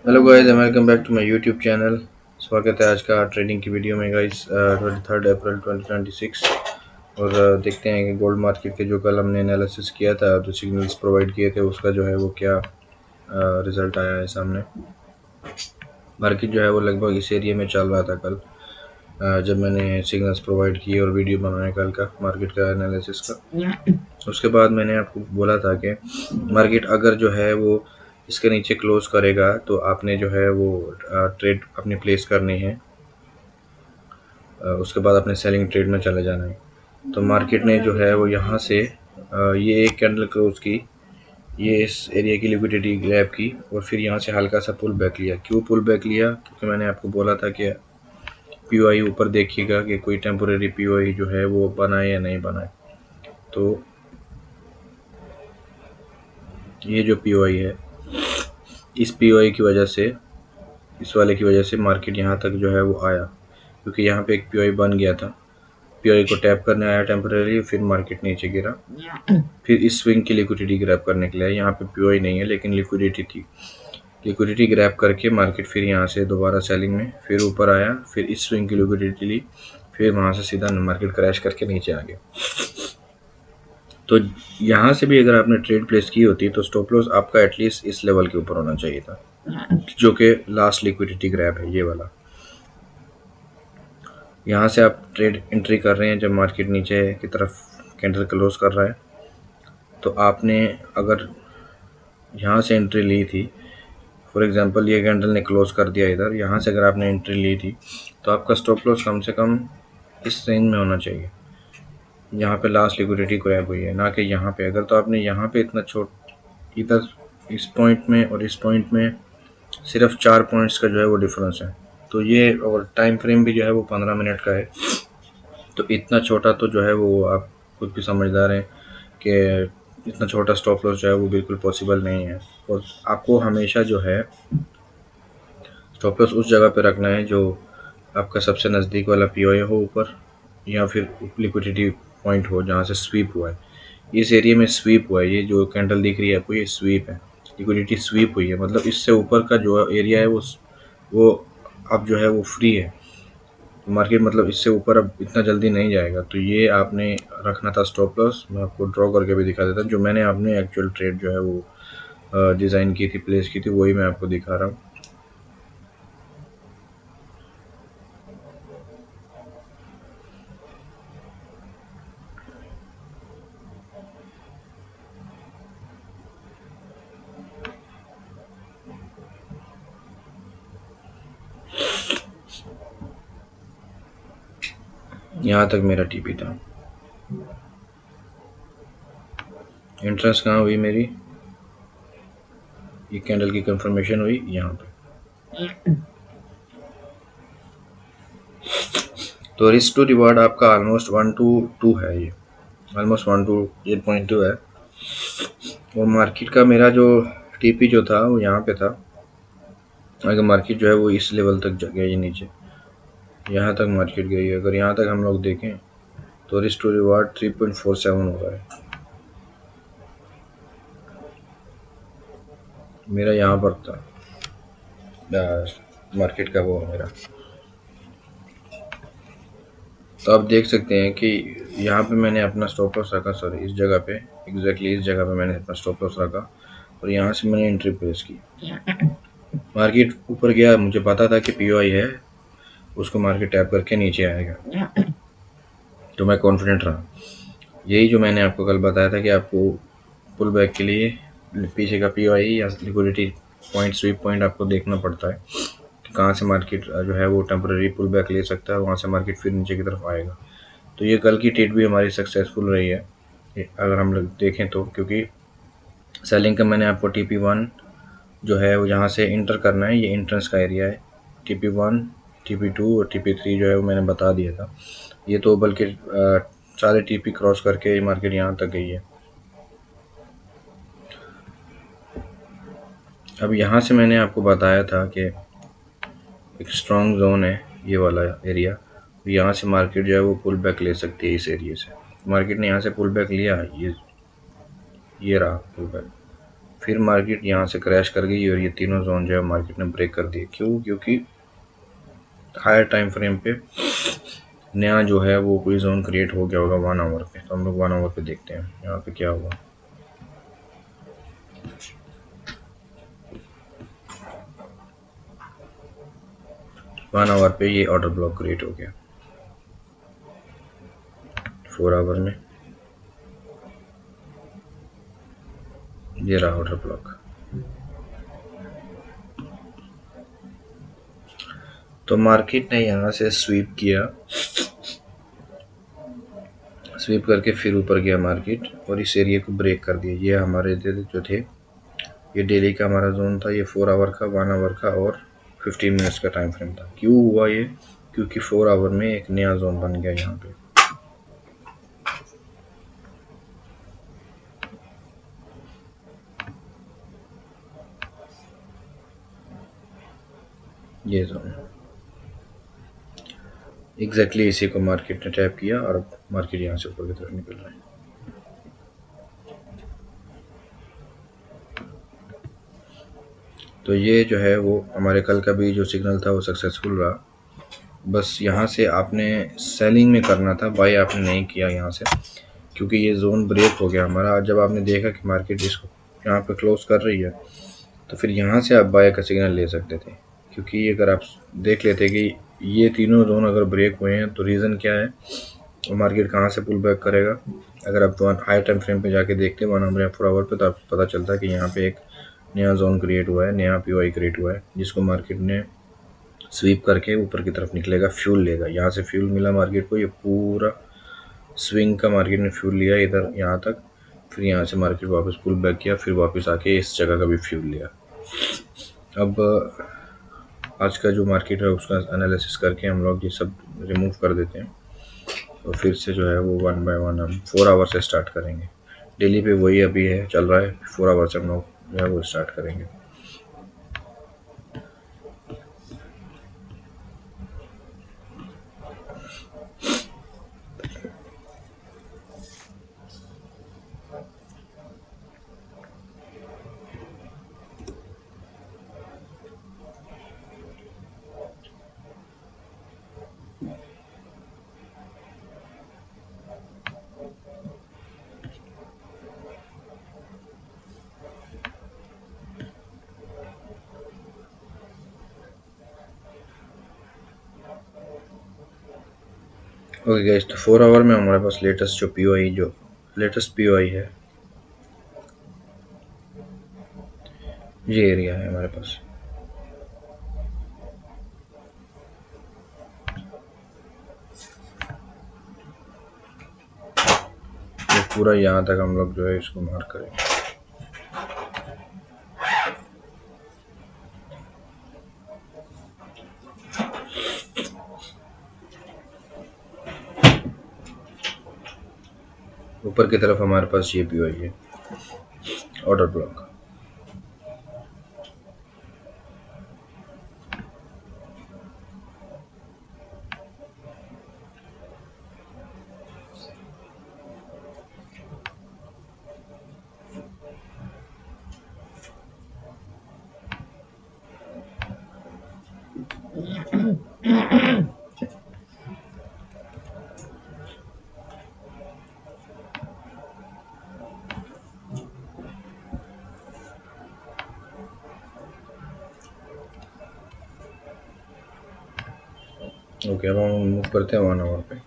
Hello guys, welcome back to my YouTube channel. स्वागत है आज का ट्रेडिंग की वीडियो में गाइस। 23 अप्रैल 2026। और देखते हैं कि गोल्ड मार्केट के जो कल हमने एनालिसिस किया था, जो सिग्नल्स प्रोवाइड किए थे, उसका जो है वो क्या रिजल्ट आया है सामने। मार्केट जो है वो लगभग इस एरिया में चल रहा था कल, जब मैंने सिग्नल्स प्रोवाइड किए और वीडियो बनाया कल का मार्केट का एनालिसिस का। उसके बाद मैंने आपको बोला था कि मार्केट अगर जो है वो इसके नीचे क्लोज करेगा तो आपने जो है वो ट्रेड अपनी प्लेस करनी है। उसके बाद अपने सेलिंग ट्रेड में चले जाना है। तो मार्केट ने जो है वो यहाँ से ये एक कैंडल क्लोज की, ये इस एरिया की लिक्विडिटी ग्रैब की और फिर यहाँ से हल्का सा पुल बैक लिया। क्यों पुल बैक लिया? क्योंकि मैंने आपको बोला था कि पीओआई ऊपर देखिएगा कि कोई टेम्पोरेरी पीओआई जो है वो बनाए या नहीं बनाए। तो ये जो पीओआई है, इस पीओआई की वजह से, इस वाले की वजह से मार्केट यहाँ तक जो है वो आया, क्योंकि यहाँ पे एक पीओआई बन गया था। पीओआई को टैप करने आया टेम्परेरी, फिर मार्केट नीचे गिरा, फिर इस स्विंग की लिक्विडिटी ग्रैब करने के लिए। यहाँ पे पीओआई नहीं है लेकिन लिक्विडिटी थी। लिक्विडिटी ग्रैब करके मार्केट फिर यहाँ से दोबारा सेलिंग में फिर ऊपर आया, फिर इस स्विंग की लिक्विडिटी ली, फिर वहाँ से सीधा मार्केट क्रैश करके नीचे आ गया। तो यहाँ से भी अगर आपने ट्रेड प्लेस की होती तो स्टॉप लॉस आपका एटलीस्ट इस लेवल के ऊपर होना चाहिए था, जो कि लास्ट लिक्विडिटी ग्रैब है, ये वाला। यहाँ से आप ट्रेड एंट्री कर रहे हैं जब मार्केट नीचे की तरफ कैंडल क्लोज कर रहा है, तो आपने अगर यहाँ से एंट्री ली थी, फॉर एग्जांपल ये कैंडल ने क्लोज कर दिया इधर, यहाँ से अगर आपने एंट्री ली थी तो आपका स्टॉप लॉस कम से कम इस रेंज में होना चाहिए। यहाँ पे लास्ट लिक्विडिटी ग्रैब हुई है, ना कि यहाँ पे। अगर तो आपने यहाँ पे इतना इधर इस पॉइंट में और इस पॉइंट में सिर्फ 4 पॉइंट्स का जो है वो डिफरेंस है, तो ये, और टाइम फ्रेम भी जो है वो 15 मिनट का है, तो इतना छोटा तो जो है वो आप खुद भी समझदार हैं कि इतना छोटा स्टॉप लॉस जो है वो बिल्कुल पॉसिबल नहीं है। और आपको हमेशा जो है स्टॉप लॉस उस जगह पे रखना है जो आपका सबसे नज़दीक वाला पीओआई हो ऊपर, या फिर लिक्विडिटी पॉइंट हो जहाँ से स्वीप हुआ है। इस एरिया में स्वीप हुआ है, ये जो कैंडल दिख रही है आपको, ये स्वीप है, लिक्विडिटी स्वीप हुई है, मतलब इससे ऊपर का जो एरिया है वो अब जो है वो फ्री है। मार्केट मतलब इससे ऊपर अब इतना जल्दी नहीं जाएगा, तो ये आपने रखना था स्टॉप लॉस। मैं आपको ड्रॉ करके भी दिखा देता, जो मैंने आपने एक्चुअल ट्रेड जो है वो डिज़ाइन की थी, प्लेस की थी, वही मैं आपको दिखा रहा हूँ। यहाँ तक मेरा टीपी था। एंट्रेंस कहाँ हुई मेरी? ये कैंडल की कंफर्मेशन हुई यहाँ पे। तो रिस्क टू रिवार्ड आपका ऑलमोस्ट 1 to 2 है, ये ऑलमोस्ट 1 to 8.2 है। और मार्केट का मेरा जो टीपी जो था वो यहाँ पे था। अगर मार्केट जो है वो इस लेवल तक गई नीचे, यहाँ तक मार्केट गई है, अगर यहाँ तक हम लोग देखें तो रिस्क टू रिवार्ड 3.47 हो रहा है मेरा। यहाँ पर था मार्केट का वो मेरा। तो आप देख सकते हैं कि यहाँ पे मैंने अपना स्टॉप लॉस रखा, सॉरी इस जगह पे, एग्जैक्टली इस जगह पे मैंने अपना स्टॉप लॉस रखा और यहाँ से मैंने एंट्री प्लेस की। मार्केट ऊपर गया, मुझे पता था कि पीओआई है, उसको मार्केट टैप करके नीचे आएगा, तो मैं कॉन्फिडेंट रहा। यही जो मैंने आपको कल बताया था कि आपको पुल बैक के लिए पीछे का पीओआई या लिक्विडिटी पॉइंट, स्वीप पॉइंट आपको देखना पड़ता है कि कहाँ से मार्केट जो है वो टेम्पररी पुल बैक ले सकता है, वहाँ से मार्केट फिर नीचे की तरफ आएगा। तो ये कल की ट्रेड भी हमारी सक्सेसफुल रही है अगर हम लोग देखें तो, क्योंकि सेलिंग का मैंने आपको TP1 जो है वो जहाँ से इंटर करना है, ये एंट्रेंस का एरिया है। TP1, TP2 और TP3 जो है वो मैंने बता दिया था। ये तो बल्कि सारे टीपी क्रॉस करके मार्केट यहाँ तक गई है। अब यहाँ से मैंने आपको बताया था कि एक स्ट्रॉन्ग जोन है ये वाला एरिया, यहाँ से मार्केट जो है वो पुल बैक ले सकती है। इस एरिया से मार्केट ने यहाँ से पुल बैक लिया, ये रहा पुल बैक, फिर मार्केट यहाँ से क्रैश कर गई और ये तीनों जोन जो है मार्केट ने ब्रेक कर दिए। क्यों? क्योंकि हायर टाइम फ्रेम पे नया जो है वो कोई जोन क्रिएट हो गया होगा 1 आवर पे। तो हम लोग 1 आवर पे देखते हैं यहाँ पे क्या हुआ। 1 आवर पे ये ऑर्डर ब्लॉक क्रिएट हो गया। 4 आवर में ये रहा ऑर्डर ब्लॉक। तो मार्केट ने यहाँ से स्वीप किया, स्वीप करके फिर ऊपर गया मार्केट और इस एरिया को ब्रेक कर दिया। ये हमारे जो थे, ये डेली का हमारा जोन था, ये 4 आवर का, 1 आवर का और 15 मिनट्स का टाइम फ्रेम था। क्यों हुआ ये? क्योंकि 4 आवर में एक नया जोन बन गया यहाँ पे। ये जोन एग्जैक्टली इसी को मार्केट ने टैप किया और अब मार्केट यहाँ से ऊपर की तरफ निकल रहा है। तो ये जो है वो हमारे कल का भी जो सिग्नल था वो सक्सेसफुल रहा। बस यहाँ से आपने सेलिंग में करना था, बाय आपने नहीं किया यहाँ से, क्योंकि ये जोन ब्रेक हो गया हमारा। जब आपने देखा कि मार्केट इसको यहाँ पे क्लोज कर रही है तो फिर यहाँ से आप बाय का सिग्नल ले सकते थे। क्योंकि अगर आप देख लेते कि ये तीनों जोन अगर ब्रेक हुए हैं तो रीज़न क्या है, तो मार्केट कहाँ से पुल बैक करेगा। अगर आप तो हाई टाइम फ्रेम पे जाके देखते 1 आवर या 4 आवर पे, तो आपको पता चलता है कि यहाँ पे एक नया जोन क्रिएट हुआ है, नया पीओआई क्रिएट हुआ है, जिसको मार्केट ने स्वीप करके ऊपर की तरफ निकलेगा, फ्यूल लेगा। यहाँ से फ्यूल मिला मार्केट को, ये पूरा स्विंग का मार्केट ने फ्यूल लिया इधर यहाँ तक, फिर यहाँ से मार्केट वापस पुल बैक किया, फिर वापस आके इस जगह का भी फ्यूल लिया। अब आज का जो मार्केट है उसका एनालिसिस करके हम लोग ये सब रिमूव कर देते हैं और फिर से जो है वो 1 बाय 1 हम 4 आवर से स्टार्ट करेंगे। डेली पे वही अभी है, चल रहा है, 4 आवर से हम लोग जो है वो स्टार्ट करेंगे। ओके गाइस, तो 4 आवर में हमारे पास लेटेस्ट पीओआई है, ये एरिया है हमारे पास। ये पूरा यहाँ तक हम लोग जो है इसको मार्क करेंगे। ऊपर की तरफ हमारे पास ये पीओआई है, ऑर्डर ब्लॉक। ओके, अब हम मूव करते हैं 1 आवर पे।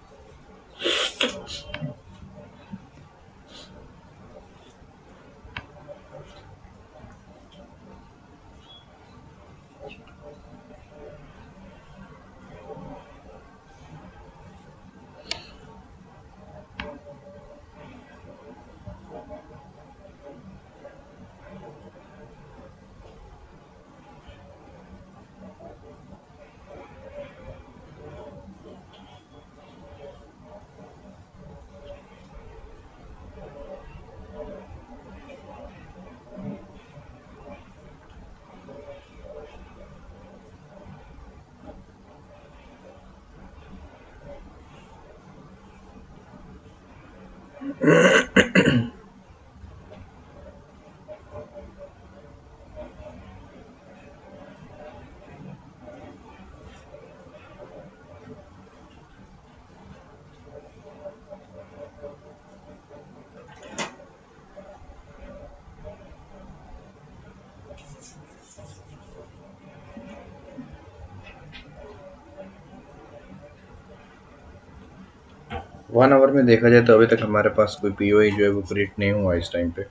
1 आवर में देखा जाए तो अभी तक हमारे पास कोई पीओई जो है वो क्रिएट नहीं हुआ इस टाइम पे।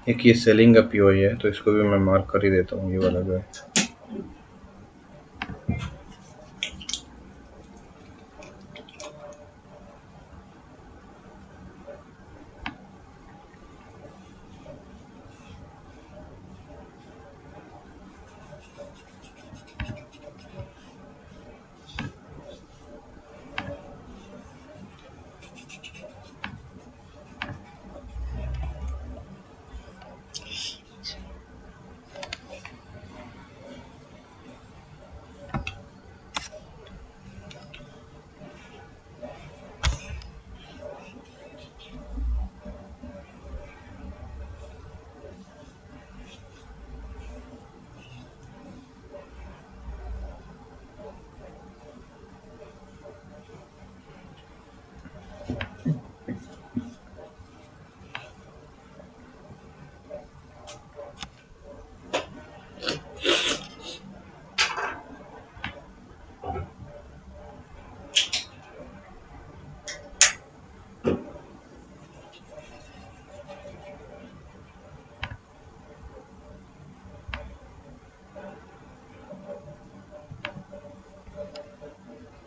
एक ये सेलिंग का पीओई है, तो इसको भी मैं मार्क कर ही देता हूँ, ये वाला जो है।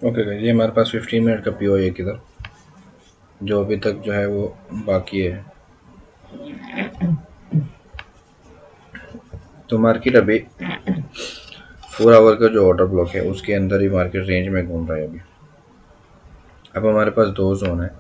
ओके गाइस, ये हमारे पास 15 मिनट का पीओई है किधर, जो अभी तक जो है वो बाकी है। तो मार्केट अभी 4 आवर का जो ऑर्डर ब्लॉक है उसके अंदर ही मार्केट रेंज में घूम रहा है अभी। अब हमारे पास 2 जोन है।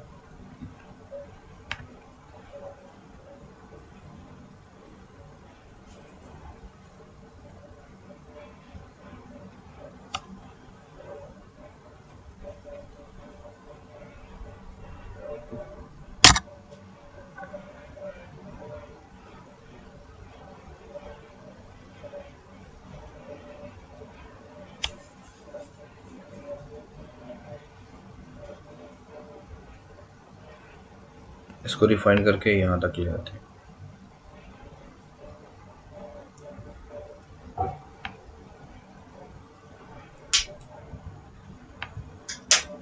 इसको रिफाइन करके यहाँ तक ले आते हैं।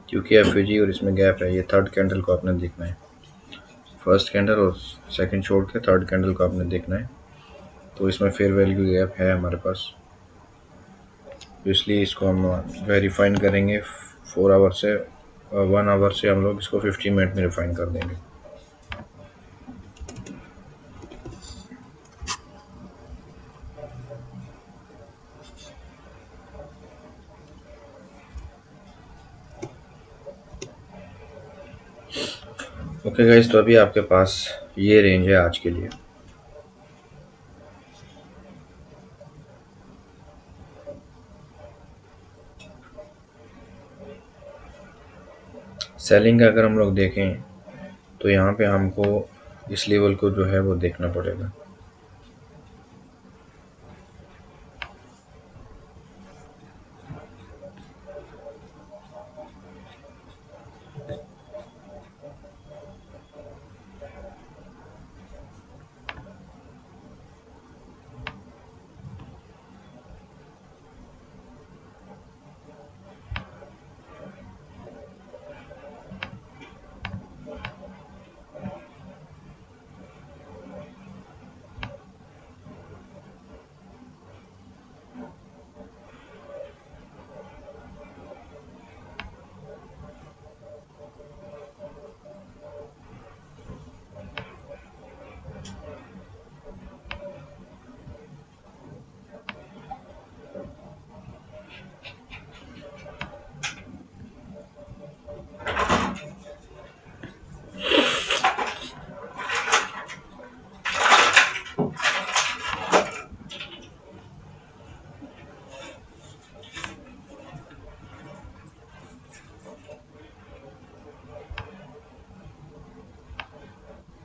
क्योंकि एफयूजी और इसमें गैप है, ये थर्ड कैंडल को आपने देखना है। फर्स्ट कैंडल और सेकंड छोड़ के थर्ड कैंडल को आपने देखना है। तो इसमें फेयर वैल्यू गैप है हमारे पास, इसलिए इसको हम जो है रिफाइन करेंगे 4 आवर से। 1 आवर से हम लोग इसको 15 मिनट में रिफाइन कर देंगे। ओके गाइस, तो अभी आपके पास ये रेंज है आज के लिए। सेलिंग का अगर हम लोग देखें तो यहाँ पे हमको इस लेवल को जो है वो देखना पड़ेगा।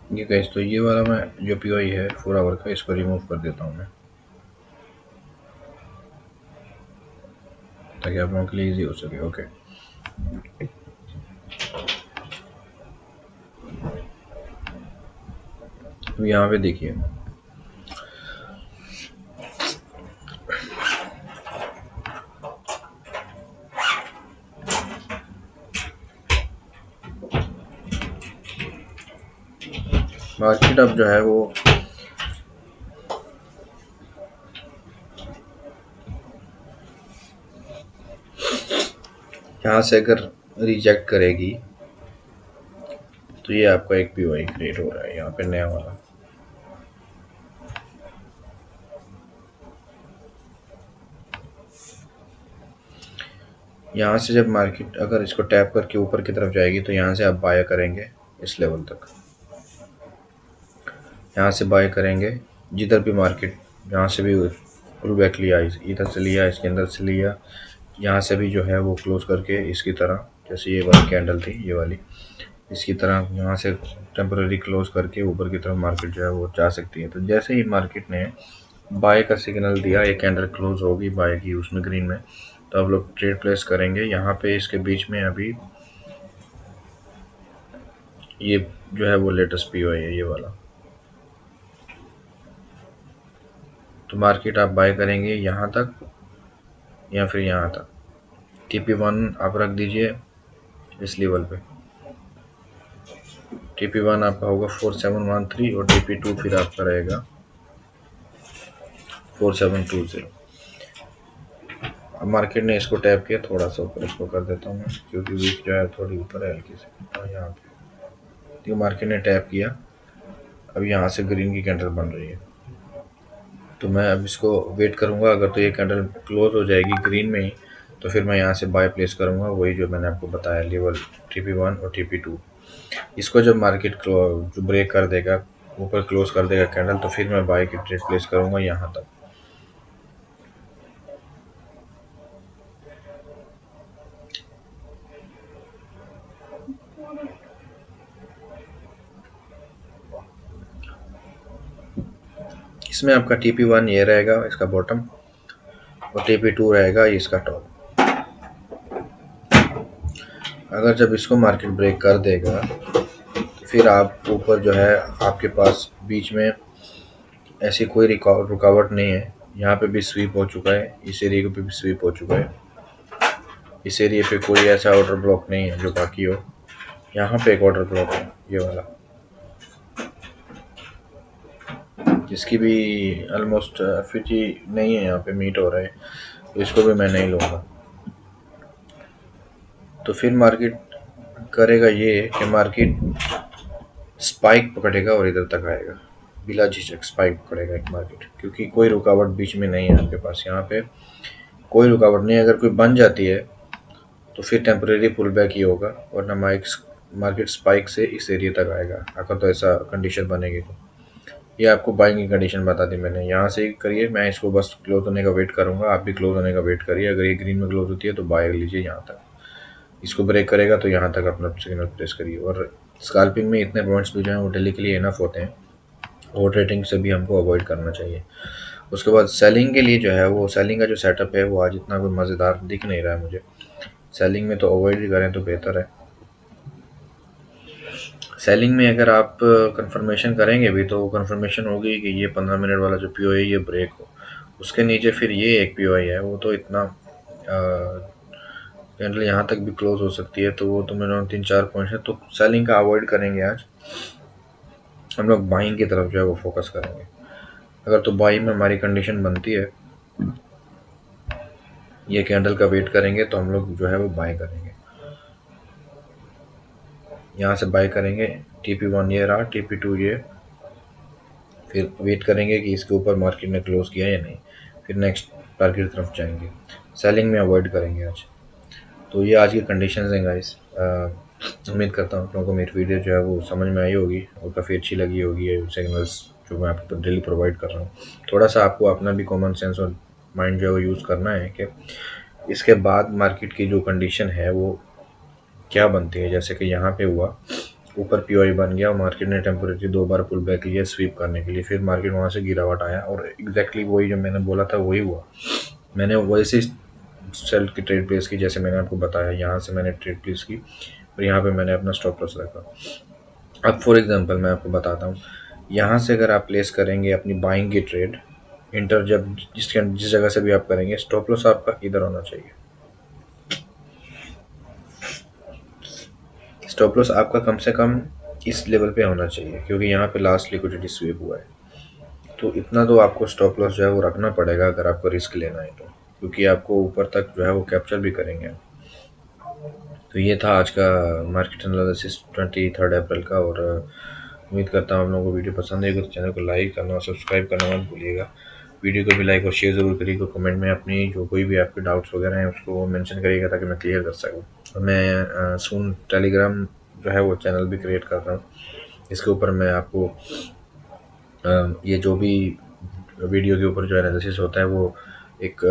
ये गाइस, तो ये वाला मैं जो पीओई है 4 आवर का, इसको रिमूव कर देता हूँ मैं, ताकि आप लोगों के लिए इजी हो सके। ओके, अब यहाँ पे देखिए, मार्केट अब जो है वो यहाँ से अगर रिजेक्ट करेगी तो ये आपका एक पीओआई क्रिएट हो रहा है यहाँ पे नया वाला। यहाँ से जब मार्केट अगर इसको टैप करके ऊपर की तरफ जाएगी तो यहाँ से आप बाय करेंगे इस लेवल तक, यहाँ से बाय करेंगे जिधर भी मार्केट यहाँ से भी पुल बैक लिया, इधर से लिया, इसके अंदर से लिया, यहाँ से भी जो है वो क्लोज करके इसकी तरह, जैसे ये वाली कैंडल थी ये वाली, इसकी तरह यहाँ से टेम्पररी क्लोज करके ऊपर की तरफ मार्केट जो है वो जा सकती है। तो जैसे ही मार्केट ने बाय का सिग्नल दिया, ये कैंडल क्लोज होगी बाय की उसमें ग्रीन में, तो आप लोग ट्रेड प्लेस करेंगे। यहाँ पे इसके बीच में अभी ये जो है वो लेटेस्ट पीओआई है ये वाला, तो मार्केट आप बाय करेंगे यहाँ तक या फिर यहाँ तक। TP1 आप रख दीजिए इस लेवल पे, TP1 आपका होगा 4713 और TP2 फिर आपका रहेगा 4720। अब मार्केट ने इसको टैप किया, थोड़ा सा ऊपर इसको कर देता हूँ मैं क्योंकि वीक जो है थोड़ी ऊपर है हल्की से, और यहाँ पे मार्केट ने टैप किया, अब यहाँ से ग्रीन की कैंडल बन रही है। तो मैं अब इसको वेट करूँगा, अगर तो ये कैंडल क्लोज हो जाएगी ग्रीन में ही तो फिर मैं यहाँ से बाय प्लेस करूँगा, वही जो मैंने आपको बताया लेवल TP1 और TP2। इसको जब मार्केट जो ब्रेक कर देगा, ऊपर क्लोज कर देगा कैंडल, तो फिर मैं बाय की ट्रेड प्लेस करूँगा यहाँ तक। इसमें आपका TP1 ये रहेगा इसका बॉटम और TP2 रहेगा इसका टॉप। अगर जब इसको मार्केट ब्रेक कर देगा तो फिर आप ऊपर जो है आपके पास बीच में ऐसी कोई रुकावट नहीं है, यहाँ पे भी स्वीप हो चुका है, इस एरिया पे भी स्वीप हो चुका है, इस एरिया पे कोई ऐसा ऑर्डर ब्लॉक नहीं है जो बाकी हो। यहाँ पे एक ऑर्डर ब्लॉक है ये वाला, जिसकी भी ऑलमोस्ट एफईजी नहीं है, यहाँ पे मीट हो रहा है, तो इसको भी मैं नहीं लूँगा। तो फिर मार्केट करेगा ये कि मार्केट स्पाइक पकड़ेगा और इधर तक आएगा, बिला झिझक स्पाइक पकड़ेगा एक मार्केट, क्योंकि कोई रुकावट बीच में नहीं है आपके पास, यहाँ पे कोई रुकावट नहीं है। अगर कोई बन जाती है तो फिर टेम्परेरी पुल बैक ही होगा, वरना मार्केट स्पाइक से इस एरिया तक आएगा अगर तो ऐसा कंडीशन बनेगी। तो ये आपको बाइंग की कंडीशन बता दी मैंने, यहाँ से करिए, मैं इसको बस क्लोज होने का वेट करूँगा, आप भी क्लोज होने का वेट करिए। अगर ये ग्रीन में क्लोज होती है तो बाय लीजिए यहाँ तक, इसको ब्रेक करेगा तो यहाँ तक अपना सिग्नल प्लेस करिए। और स्कैल्पिंग में इतने पॉइंट्स भी जो हैं वो डेली के लिए इनफ होते हैं, ओवर ट्रेडिंग से भी हमको अवॉइड करना चाहिए। उसके बाद सेलिंग के लिए जो है वो सेलिंग का जो सेटअप है वो आज इतना कोई मज़ेदार दिख नहीं रहा है मुझे, सेलिंग में तो अवॉइड ही करें तो बेहतर है। सेलिंग में अगर आप कंफर्मेशन करेंगे भी तो कंफर्मेशन होगी कि ये 15 मिनट वाला जो पीओआई ये ब्रेक हो, उसके नीचे फिर ये एक पीओआई है, वो तो इतना कैंडल यहाँ तक भी क्लोज हो सकती है, तो वो तो मेरा 3-4 पॉइंट है। तो सेलिंग का अवॉइड करेंगे, आज हम लोग बाइंग की तरफ जो है वो फोकस करेंगे। अगर तो बाइंग में हमारी कंडीशन बनती है, ये कैंडल का वेट करेंगे तो हम लोग जो है वो बाय करेंगे, यहाँ से बाय करेंगे। TP1 ये रहा, TP2 ये, फिर वेट करेंगे कि इसके ऊपर मार्केट ने क्लोज किया या नहीं, फिर नेक्स्ट टारगेट की तरफ जाएंगे। सेलिंग में अवॉइड करेंगे आज। तो ये आज की कंडीशंस हैं गाइस। उम्मीद करता हूँ आप लोगों को मेरी वीडियो जो है वो समझ में आई होगी और काफ़ी अच्छी लगी होगी, सिग्नल्स जो मैं आपको डेली प्रोवाइड कर रहा हूँ। थोड़ा सा आपको अपना भी कॉमन सेंस और माइंड जो है वो यूज़ करना है कि इसके बाद मार्केट की जो कंडीशन है वो क्या बनती है। जैसे कि यहाँ पे हुआ, ऊपर पीओआई बन गया और मार्केट ने टेम्परेरी 2 बार पुल बैक लिया स्वीप करने के लिए, फिर मार्केट वहाँ से गिरावट आया और एग्जैक्टली वही जो मैंने बोला था वही हुआ। मैंने वैसे सेल की ट्रेड प्लेस की, जैसे मैंने आपको बताया, यहाँ से मैंने ट्रेड प्लेस की और यहाँ पे मैंने अपना स्टॉप लॉस रखा। अब फॉर एग्जांपल मैं आपको बताता हूँ, यहाँ से अगर आप प्लेस करेंगे अपनी बाइंग की ट्रेड, इंटर जब जिस जगह से भी आप करेंगे, स्टॉप लॉस आपका इधर होना चाहिए। स्टॉप लॉस आपका कम से कम इस लेवल पे होना चाहिए, क्योंकि यहाँ पे लास्ट लिक्विडिटी स्वीप हुआ है। तो इतना तो आपको स्टॉप लॉस जो है वो रखना पड़ेगा अगर आपको रिस्क लेना है तो, क्योंकि आपको ऊपर तक जो है वो कैप्चर भी करेंगे। तो ये था आज का मार्केट एनालिसिस 23 अप्रैल का, और उम्मीद करता हूँ आप लोगों को वीडियो पसंद आएगी। तो चैनल को लाइक करना और सब्सक्राइब करना मत भूलिएगा। वीडियो को भी लाइक और शेयर ज़रूर करिएगा। कमेंट में अपनी जो कोई भी आपके डाउट्स वगैरह हैं उसको मेंशन करिएगा ताकि मैं क्लियर कर सकूँ। और मैं सून टेलीग्राम जो है वो चैनल भी क्रिएट कर रहा हूँ। इसके ऊपर मैं आपको ये जो भी वीडियो के ऊपर जो एनालिसिस होता है वो एक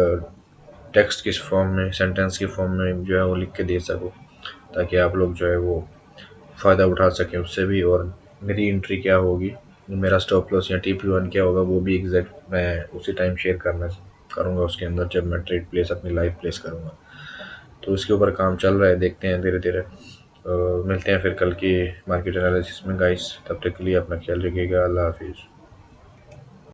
टेक्स्ट के फॉर्म में, सेंटेंस के फॉर्म में जो है वो लिख के दे सकूँ, ताकि आप लोग जो है वो फ़ायदा उठा सकें उससे भी। और मेरी एंट्री क्या होगी, मेरा स्टॉप लॉस या TP1 क्या होगा, वो भी एग्जैक्ट मैं उसी टाइम शेयर करूँगा उसके अंदर, जब मैं ट्रेड प्लेस अपनी लाइव प्लेस करूँगा। तो इसके ऊपर काम चल रहा है, देखते हैं धीरे धीरे। मिलते हैं फिर कल की मार्केट एनालिसिस में गाइस। तब तक के लिए अपना ख्याल रखिएगा। अल्लाह हाफिज़।